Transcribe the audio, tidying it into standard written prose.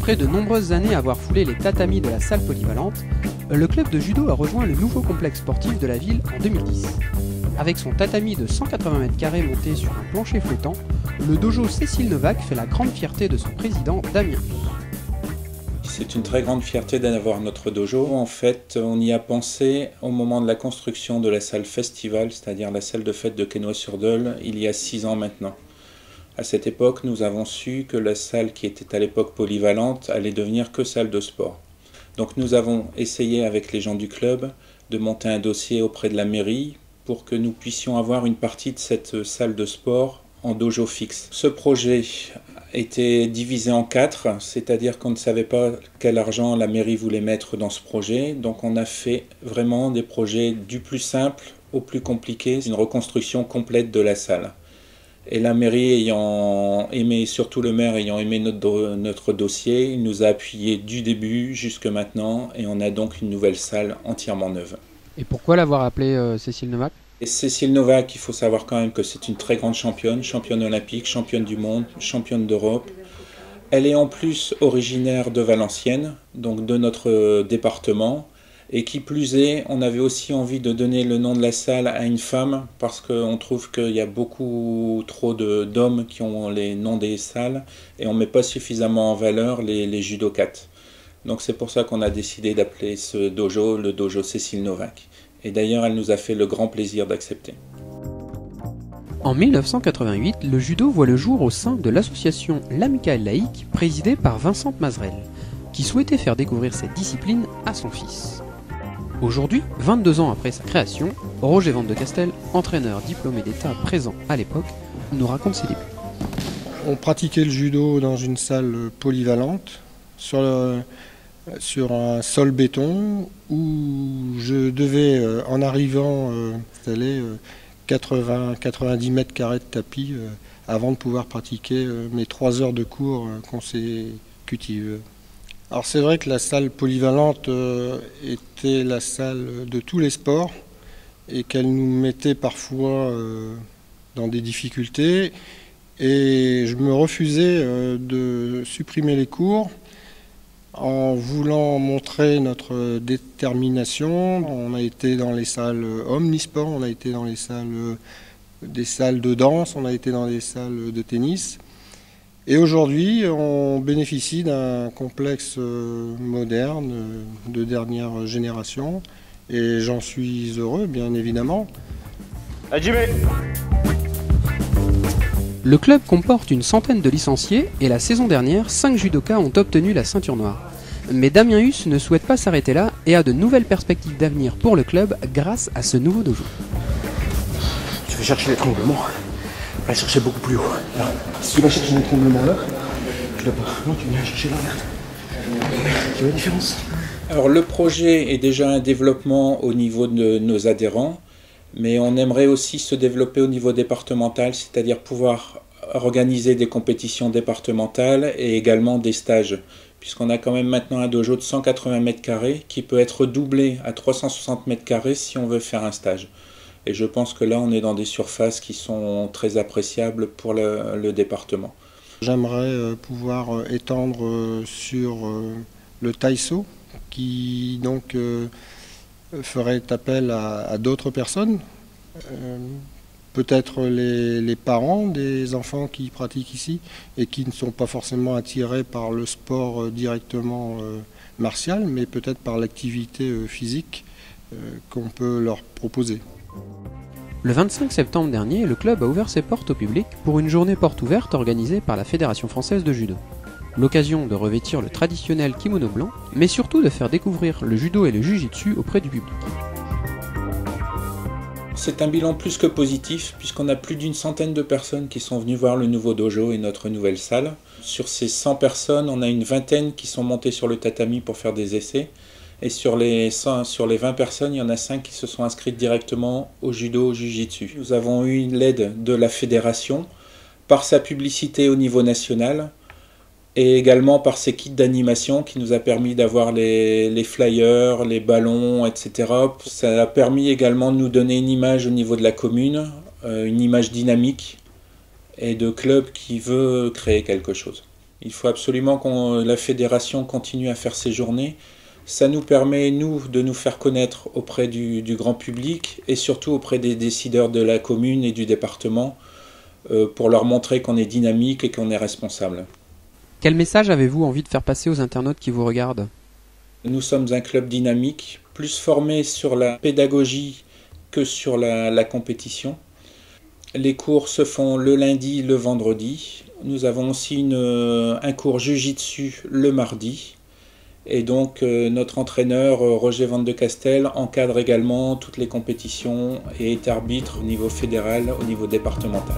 Après de nombreuses années à avoir foulé les tatamis de la salle polyvalente, le club de judo a rejoint le nouveau complexe sportif de la ville en 2010. Avec son tatami de 180 m² monté sur un plancher flottant, le dojo Cécile Novak fait la grande fierté de son président Damien. C'est une très grande fierté d'avoir notre dojo. En fait, on y a pensé au moment de la construction de la salle festival, c'est-à-dire la salle de fête de Quesnoy-sur-Dole, il y a 6 ans maintenant. À cette époque, nous avons su que la salle qui était à l'époque polyvalente allait devenir que salle de sport. Donc nous avons essayé avec les gens du club de monter un dossier auprès de la mairie pour que nous puissions avoir une partie de cette salle de sport en dojo fixe. Ce projet était divisé en 4, c'est-à-dire qu'on ne savait pas quel argent la mairie voulait mettre dans ce projet. Donc on a fait vraiment des projets du plus simple au plus compliqué, une reconstruction complète de la salle. Et la mairie ayant aimé, surtout le maire ayant aimé notre dossier, il nous a appuyés du début jusque maintenant et on a donc une nouvelle salle entièrement neuve. Et pourquoi l'avoir appelée Cécile Novak ? Et Cécile Novak, il faut savoir quand même que c'est une très grande championne, championne olympique, championne du monde, championne d'Europe. Elle est en plus originaire de Valenciennes, donc de notre département. Et qui plus est, on avait aussi envie de donner le nom de la salle à une femme parce qu'on trouve qu'il y a beaucoup trop d'hommes qui ont les noms des salles et on ne met pas suffisamment en valeur les judokates. Donc c'est pour ça qu'on a décidé d'appeler ce dojo le dojo Cécile Novak. Et d'ailleurs, elle nous a fait le grand plaisir d'accepter. En 1988, le judo voit le jour au sein de l'association L'Amicale Laïque, présidée par Vincent Mazerel, qui souhaitait faire découvrir cette discipline à son fils. Aujourd'hui, 22 ans après sa création, Roger Van de Castel, entraîneur diplômé d'État présent à l'époque, nous raconte ses débuts. On pratiquait le judo dans une salle polyvalente, sur un sol béton, où je devais, en arrivant, installer 90 m² de tapis avant de pouvoir pratiquer mes 3 heures de cours consécutives. Alors c'est vrai que la salle polyvalente était la salle de tous les sports et qu'elle nous mettait parfois dans des difficultés et je me refusais de supprimer les cours en voulant montrer notre détermination. On a été dans les salles omnisports, on a été dans des salles de danse, on a été dans des salles de tennis. Et aujourd'hui, on bénéficie d'un complexe moderne de dernière génération et j'en suis heureux, bien évidemment. Le club comporte une centaine de licenciés et la saison dernière, 5 judokas ont obtenu la ceinture noire. Mais Damien Huss ne souhaite pas s'arrêter là et a de nouvelles perspectives d'avenir pour le club grâce à ce nouveau dojo. Tu veux chercher l'étranglement ? Va chercher beaucoup plus haut. Là. Si tu vas chercher un étranglement là, tu l'as pas. Non, tu viens chercher là, regarde. Tu vois la différence ? Alors le projet est déjà un développement au niveau de nos adhérents, mais on aimerait aussi se développer au niveau départemental, c'est-à-dire pouvoir organiser des compétitions départementales et également des stages, puisqu'on a quand même maintenant un dojo de 180 m² qui peut être doublé à 360 m² si on veut faire un stage. Et je pense que là, on est dans des surfaces qui sont très appréciables pour le département. J'aimerais pouvoir étendre sur le taïso, qui donc ferait appel à d'autres personnes, peut-être les parents des enfants qui pratiquent ici et qui ne sont pas forcément attirés par le sport directement martial, mais peut-être par l'activité physique qu'on peut leur proposer. Le 25 septembre dernier, le club a ouvert ses portes au public pour une journée porte ouverte organisée par la Fédération française de judo. L'occasion de revêtir le traditionnel kimono blanc, mais surtout de faire découvrir le judo et le jujitsu auprès du public. C'est un bilan plus que positif, puisqu'on a plus d'une centaine de personnes qui sont venues voir le nouveau dojo et notre nouvelle salle. Sur ces 100 personnes, on a une vingtaine qui sont montées sur le tatami pour faire des essais. Et sur les 20 personnes, il y en a 5 qui se sont inscrites directement au judo, au jujitsu. Nous avons eu l'aide de la fédération par sa publicité au niveau national et également par ses kits d'animation qui nous a permis d'avoir les flyers, les ballons, etc. Ça a permis également de nous donner une image au niveau de la commune, une image dynamique et de club qui veut créer quelque chose. Il faut absolument que la fédération continue à faire ses journées. Ça nous permet, nous, de nous faire connaître auprès du grand public et surtout auprès des décideurs de la commune et du département pour leur montrer qu'on est dynamique et qu'on est responsable. Quel message avez-vous envie de faire passer aux internautes qui vous regardent ? Nous sommes un club dynamique, plus formé sur la pédagogie que sur la compétition. Les cours se font le lundi, le vendredi. Nous avons aussi un cours Jiu-Jitsu le mardi. Et donc notre entraîneur Roger Van de Castel encadre également toutes les compétitions et est arbitre au niveau fédéral, au niveau départemental.